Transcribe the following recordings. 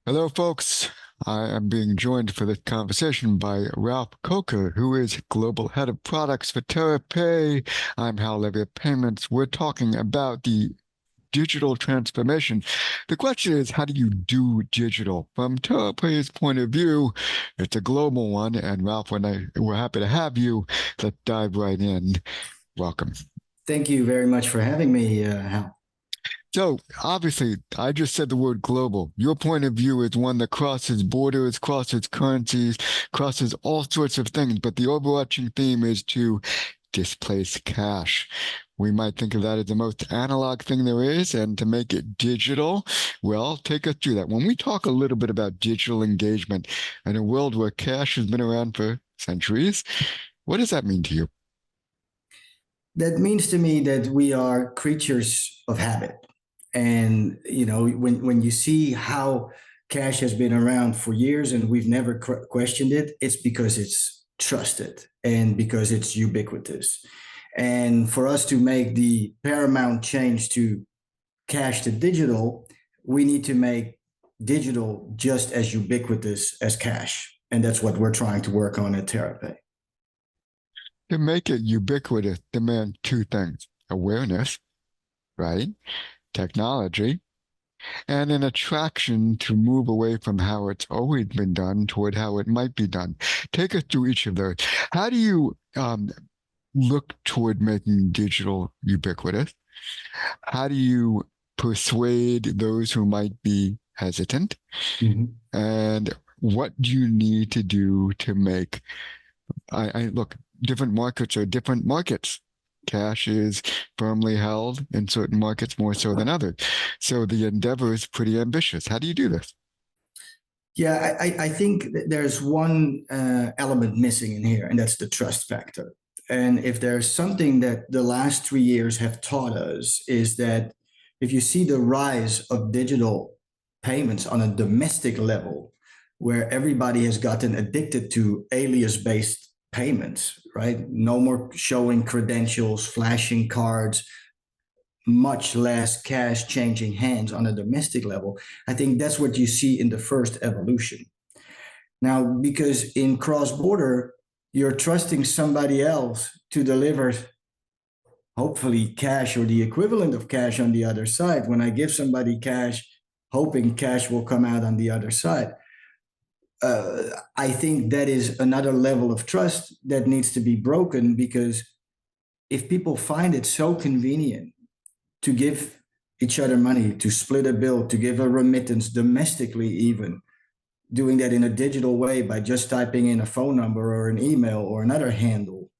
Hello, folks. I am being joined for this conversation by Ralph Koker, who is Global Head of Products for TerraPay. I'm Hal Levy of Payments. We're talking about the digital transformation. The question is, how do you do digital? From TerraPay's point of view, it's a global one, and Ralph and I, we're happy to have you. Let's dive right in. Welcome. Thank you very much for having me, Hal. So obviously, I just said the word global. Your point of view is one that crosses borders, crosses currencies, crosses all sorts of things. But the overarching theme is to displace cash. We might think of that as the most analog thing there is, and to make it digital, well, take us through that. When we talk a little bit about digital engagement in a world where cash has been around for centuries, what does that mean to you? That means to me that we are creatures of habit. And when you see how cash has been around for years and we've never questioned it, it's because it's trusted and because it's ubiquitous. And for us to make the paramount change to cash to digital, we need to make digital just as ubiquitous as cash. And that's what we're trying to work on at TerraPay. To make it ubiquitous, demand two things: awareness, right? Technology, and an attraction to move away from how it's always been done toward how it might be done. Take us through each of those. How do you look toward making digital ubiquitous? How do you persuade those who might be hesitant? Mm-hmm. And what do you need to do to make, I look, different markets are different markets. Cash is firmly held in certain markets more so than others. So the endeavor is pretty ambitious. How do you do this? Yeah, I think there's one element missing in here, and that's the trust factor. And if there's something that the last 3 years have taught us, is that if you see the rise of digital payments on a domestic level, where everybody has gotten addicted to alias-based payments, right? No more showing credentials, flashing cards, much less cash changing hands on a domestic level. I think that's what you see in the first evolution. Now, because in cross-border, you're trusting somebody else to deliver hopefully cash or the equivalent of cash on the other side. When I give somebody cash, hoping cash will come out on the other side. I think that is another level of trust that needs to be broken, because if people find it so convenient to give each other money, to split a bill, to give a remittance domestically, even doing that in a digital way by just typing in a phone number or an email or another handle,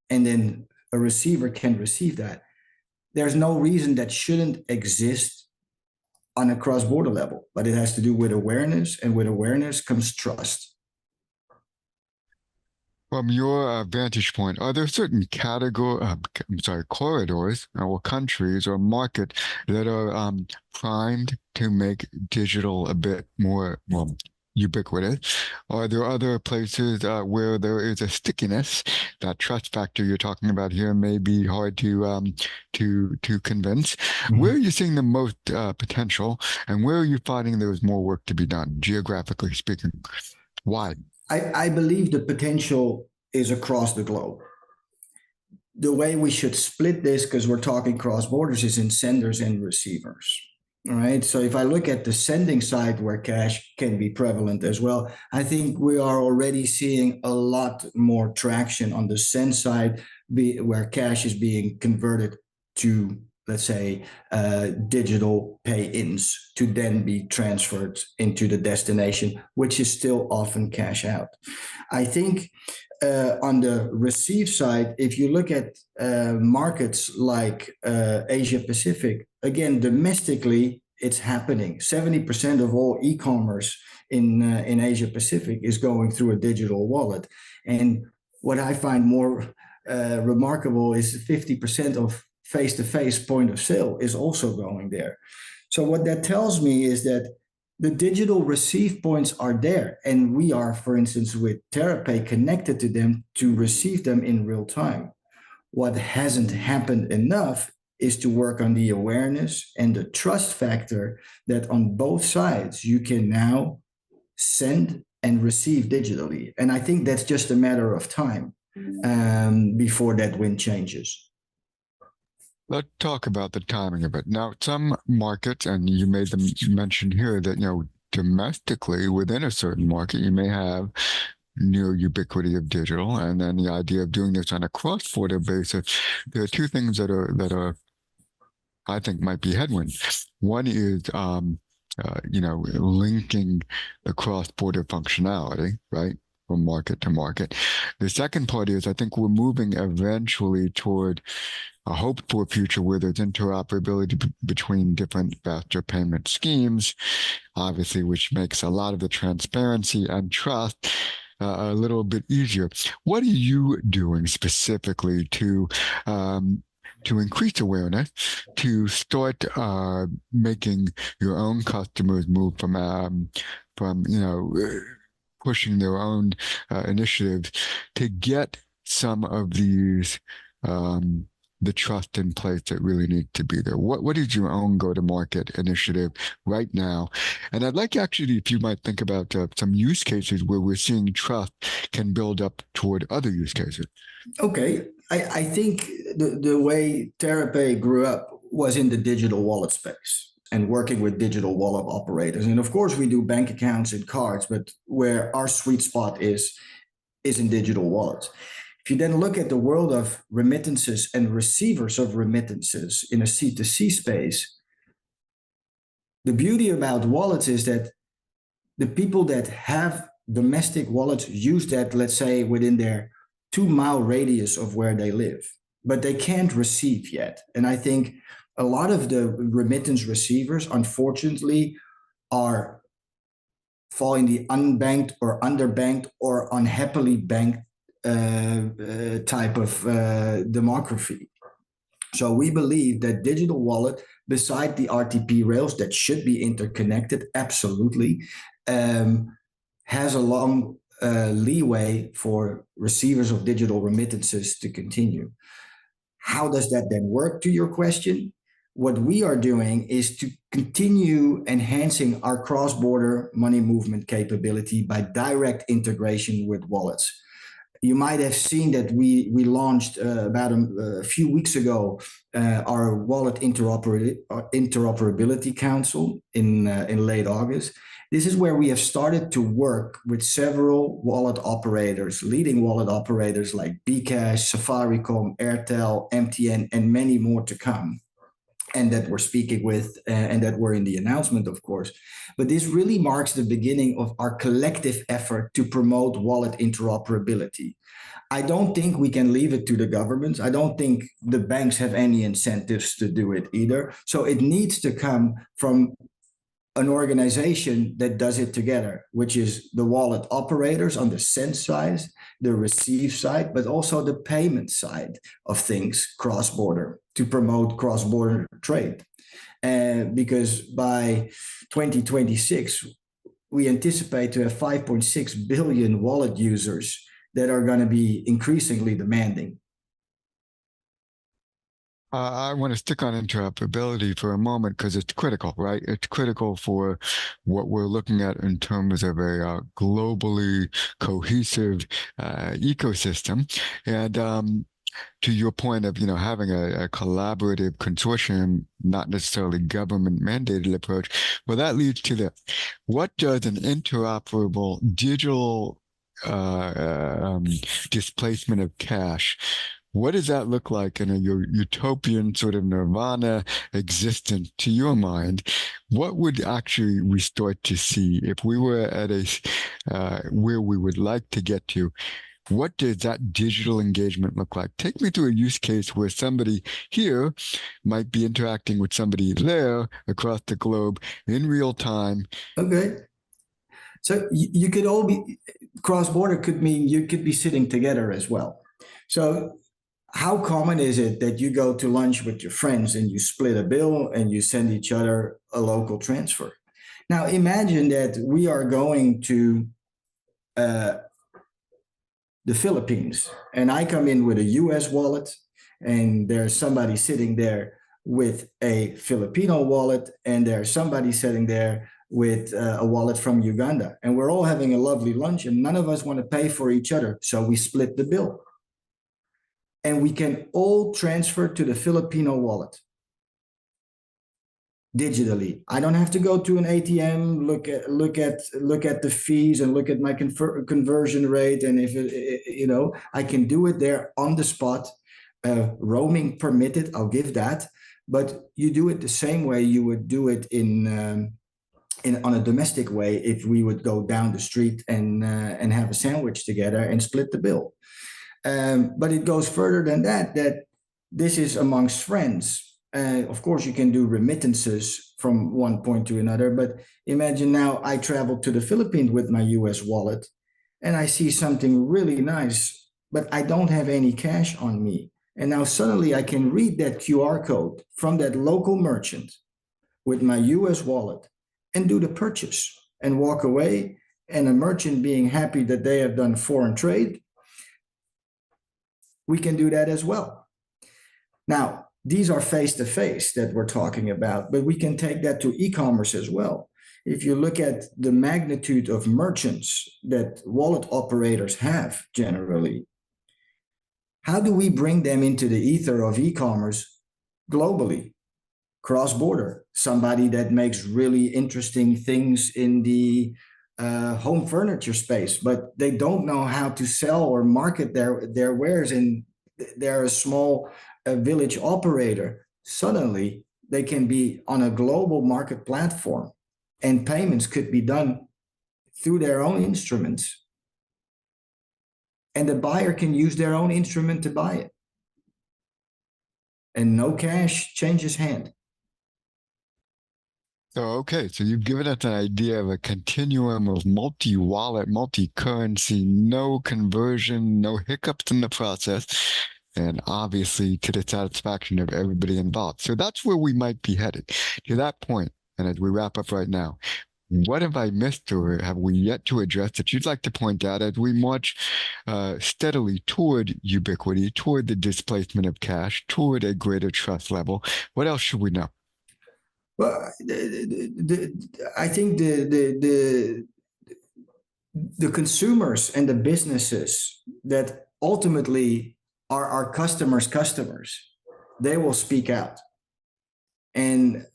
and then a receiver can receive that, there's no reason that shouldn't exist on a cross-border level. But it has to do with awareness, and with awareness comes trust. From your vantage point, are there certain corridors or countries or market that are primed to make digital a bit more, well, ubiquitous? Are there other places where there is a stickiness? That trust factor you're talking about here may be hard to convince. Mm-hmm. Where are you seeing the most potential, and where are you finding there's more work to be done, geographically speaking? Why? I believe the potential is across the globe. The way we should split this, because we're talking cross borders, is in senders and receivers. All right. So if I look at the sending side, where cash can be prevalent as well, I think we are already seeing a lot more traction on the send side, where cash is being converted to, let's say, digital pay-ins to then be transferred into the destination, which is still often cash out. I think on the receive side, if you look at markets like Asia Pacific, again, domestically, it's happening. 70% of all e-commerce in Asia Pacific is going through a digital wallet. And what I find more remarkable is 50% of face-to-face point of sale is also going there. So what that tells me is that the digital receive points are there, and we are, for instance, with TerraPay, connected to them to receive them in real time. What hasn't happened enough is to work on the awareness and the trust factor that on both sides you can now send and receive digitally. And I think that's just a matter of time before that wind changes. Let's talk about the timing of it. Now, some markets, and you made them mention here that, domestically within a certain market, you may have near ubiquity of digital, and then the idea of doing this on a cross-border basis. There are two things that are I think might be headwinds. One is linking the cross-border functionality, right, from market to market. The second part is I think we're moving eventually toward a hoped for future where there's interoperability between different faster payment schemes, obviously, which makes a lot of the transparency and trust a little bit easier. What are you doing specifically to increase awareness, to start making your own customers move from pushing their own initiatives to get some of these the trust in place that really needs to be there? What is your own go-to-market initiative right now? And I'd like actually, if you might think about some use cases where we're seeing trust can build up toward other use cases. Okay. I think the way TerraPay grew up was in the digital wallet space and working with digital wallet operators. And of course, we do bank accounts and cards, but where our sweet spot is in digital wallets. If you then look at the world of remittances and receivers of remittances in a C2C space, the beauty about wallets is that the people that have domestic wallets use that, let's say, within their 2-mile radius of where they live, but they can't receive yet. And I think a lot of the remittance receivers, unfortunately, are falling the unbanked or underbanked or unhappily banked type of demography. So we believe that digital wallet, beside the RTP rails that should be interconnected, absolutely, has a long leeway for receivers of digital remittances to continue. How does that then work, to your question? What we are doing is to continue enhancing our cross-border money movement capability by direct integration with wallets. You might have seen that we launched about a few weeks ago our Wallet Interoperability Council in late August. This is where we have started to work with several wallet operators, leading wallet operators like Bcash, Safaricom, Airtel, MTN, and many more to come, and that we're speaking with and that were in the announcement, of course. But this really marks the beginning of our collective effort to promote wallet interoperability. I don't think we can leave it to the governments. I don't think the banks have any incentives to do it either. So it needs to come from an organization that does it together, which is the wallet operators on the send side, the receive side, but also the payment side of things cross-border to promote cross-border trade. Because by 2026, we anticipate to have 5.6 billion wallet users that are going to be increasingly demanding. I want to stick on interoperability for a moment because it's critical, right? It's critical for what we're looking at in terms of a globally cohesive ecosystem. And to your point of, having a collaborative consortium, not necessarily government mandated approach, well, that leads to the, what does an interoperable digital displacement of cash, what does that look like in a utopian sort of nirvana existence to your mind? What would actually we start to see if we were at where we would like to get to? What does that digital engagement look like? Take me through a use case where somebody here might be interacting with somebody there across the globe in real time. Okay. So you could all be, cross-border could mean you could be sitting together as well. So how common is it that you go to lunch with your friends and you split a bill and you send each other a local transfer? Now imagine that we are going to the Philippines and I come in with a US wallet and there's somebody sitting there with a Filipino wallet, and there's somebody sitting there with a wallet from Uganda. And we're all having a lovely lunch, and none of us want to pay for each other. So we split the bill. And we can all transfer to the Filipino wallet digitally. I don't have to go to an ATM, look at the fees and look at my conversion rate, and if I can do it there on the spot. Roaming permitted, I'll give that, but you do it the same way you would do it on a domestic way if we would go down the street and have a sandwich together and split the bill. But it goes further than that. That this is amongst friends. Of course, you can do remittances from one point to another, but imagine now I travel to the Philippines with my US wallet and I see something really nice, but I don't have any cash on me. And now suddenly I can read that QR code from that local merchant with my US wallet and do the purchase and walk away. And a merchant being happy that they have done foreign trade, we can do that as well. Now, these are face-to-face that we're talking about, but we can take that to e-commerce as well. If you look at the magnitude of merchants that wallet operators have generally, how do we bring them into the ether of e-commerce globally, cross-border? Somebody that makes really interesting things in the home furniture space, but they don't know how to sell or market their wares, and they're a small village operator. Suddenly, they can be on a global market platform, and payments could be done through their own instruments. And the buyer can use their own instrument to buy it. And no cash changes hand. So, okay, so you've given us an idea of a continuum of multi-wallet, multi-currency, no conversion, no hiccups in the process, and obviously to the satisfaction of everybody involved. So that's where we might be headed. To that point, and as we wrap up right now, what have I missed or have we yet to address that you'd like to point out as we march steadily toward ubiquity, toward the displacement of cash, toward a greater trust level? What else should we know? Well, I think the consumers and the businesses that ultimately are our customers, they will speak out. And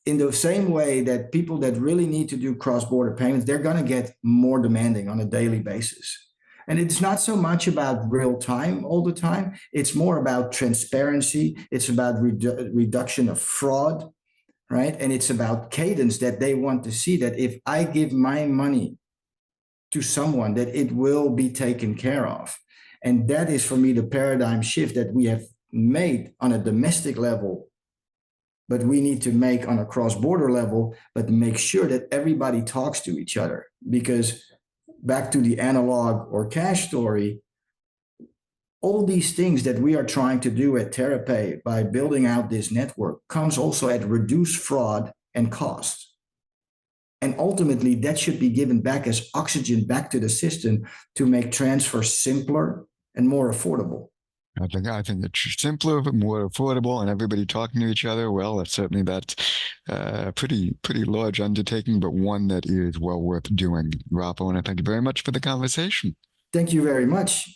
in the same way that people that really need to do cross-border payments, they're going to get more demanding on a daily basis. And it's not so much about real time all the time. It's more about transparency. It's about reduction of fraud, right? And it's about cadence, that they want to see that if I give my money to someone, that it will be taken care of. And that is, for me, the paradigm shift that we have made on a domestic level, but we need to make on a cross-border level, but make sure that everybody talks to each other. Because back to the analog or cash story, all these things that we are trying to do at TerraPay by building out this network comes also at reduced fraud and cost. And ultimately, that should be given back as oxygen back to the system to make transfers simpler and more affordable. I think it's simpler, but more affordable, and everybody talking to each other. Well, that's a pretty large undertaking, but one that is well worth doing. Rob, I want to thank you very much for the conversation. Thank you very much.